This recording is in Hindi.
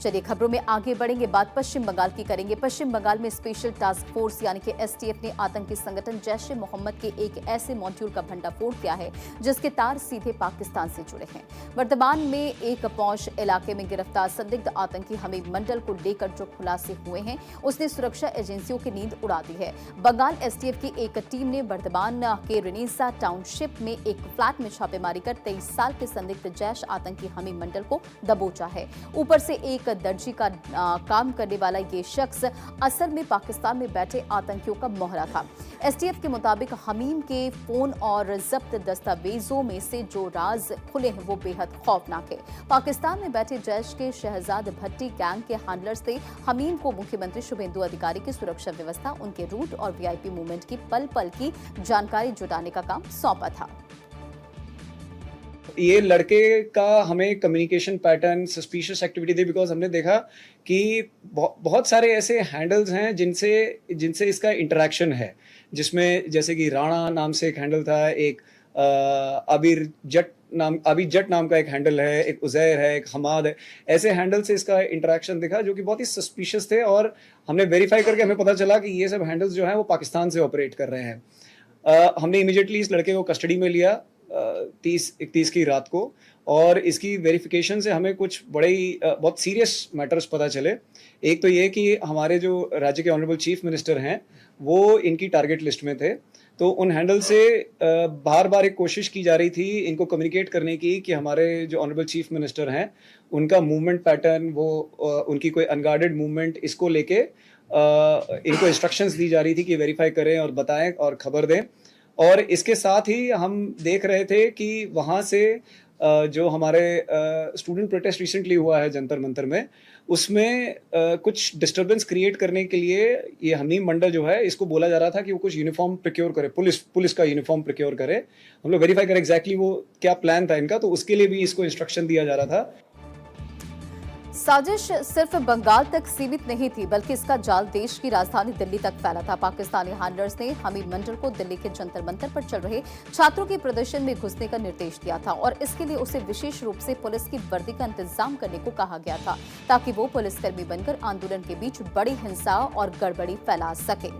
चलिए खबरों में आगे बढ़ेंगे, बात पश्चिम बंगाल की करेंगे। पश्चिम बंगाल में स्पेशल टास्क फोर्स यानी कि एसटीएफ ने आतंकी संगठन जैश ए मोहम्मद के एक ऐसे मॉड्यूल का भंडाफोड़ किया है जिसके तार सीधे पाकिस्तान से जुड़े हैं। वर्तमान में एक पौष इलाके में गिरफ्तार संदिग्ध आतंकी हमीद मंडल को लेकर जो खुलासे हुए हैं उसने सुरक्षा एजेंसियों की नींद उड़ा दी है। बंगाल एसटीएफ की एक टीम ने वर्तमान के रेनेसा टाउनशिप में एक फ्लैट में छापेमारी कर 23 साल के संदिग्ध जैश आतंकी हमीद मंडल को दबोचा है। ऊपर से एक दर्जी का काम करने वाला ये शख्स असल में पाकिस्तान में बैठे आतंकियों का मोहरा था। एसटीएफ के मुताबिक हमीम के फोन और जब्त दस्तावेजों में से जो राज खुले हैं वो बेहद खौफनाक है। पाकिस्तान में बैठे जैश के शहजाद भट्टी गैंग के हैंडलर्स ने हमीम को मुख्यमंत्री शुभेंदु अधिकारी की सुरक्षा व्यवस्था, उनके रूट और वीआईपी मूवमेंट की पल पल की जानकारी जुटाने का काम सौंपा था। ये लड़के का हमें कम्युनिकेशन पैटर्न सस्पिशियस एक्टिविटी थी, बिकॉज हमने देखा कि बहुत सारे ऐसे हैंडल्स हैं जिनसे इसका इंटरेक्शन है, जिसमें जैसे कि राणा नाम से एक हैंडल था, एक अबी जट नाम का एक हैंडल है, एक उजैर है, एक हमाद है। ऐसे हैंडल से इसका इंटरेक्शन दिखा जो कि बहुत ही सस्पिशियस थे और हमने वेरीफाई करके हमें पता चला कि ये सब हैंडल्स जो हैं वो पाकिस्तान से ऑपरेट कर रहे हैं। हमने इमीडिएटली इस लड़के को कस्टडी में लिया 30-31 की रात को, और इसकी वेरिफिकेशन से हमें कुछ बहुत सीरियस मैटर्स पता चले। एक तो ये कि हमारे जो राज्य के ऑनरेबल चीफ मिनिस्टर हैं वो इनकी टारगेट लिस्ट में थे, तो उन हैंडल से बार बार एक कोशिश की जा रही थी इनको कम्युनिकेट करने की कि हमारे जो ऑनरेबल चीफ मिनिस्टर हैं उनका मूवमेंट पैटर्न, वो उनकी कोई अनगार्डेड मूवमेंट, इसको लेके इनको इंस्ट्रक्शंस दी जा रही थी कि वेरीफाई करें और बताएं और खबर दें। और इसके साथ ही हम देख रहे थे कि वहाँ से जो हमारे स्टूडेंट प्रोटेस्ट रिसेंटली हुआ है जंतर मंतर में, उसमें कुछ डिस्टर्बेंस क्रिएट करने के लिए ये हमीम मंडल जो है इसको बोला जा रहा था कि वो कुछ यूनिफॉर्म प्रोक्योर करे, पुलिस का यूनिफॉर्म प्रोक्योर करे। हम लोग वेरीफाई करें एग्जैक्टली वो क्या प्लान था इनका, तो उसके लिए भी इसको इंस्ट्रक्शन दिया जा रहा था। साजिश सिर्फ बंगाल तक सीमित नहीं थी, बल्कि इसका जाल देश की राजधानी दिल्ली तक फैला था। पाकिस्तानी हैंडलर्स ने हमीद मंडल को दिल्ली के जंतर मंतर पर चल रहे छात्रों के प्रदर्शन में घुसने का निर्देश दिया था और इसके लिए उसे विशेष रूप से पुलिस की वर्दी का इंतजाम करने को कहा गया था ताकि वो पुलिसकर्मी बनकर आंदोलन के बीच बड़ी हिंसा और गड़बड़ी फैला सके।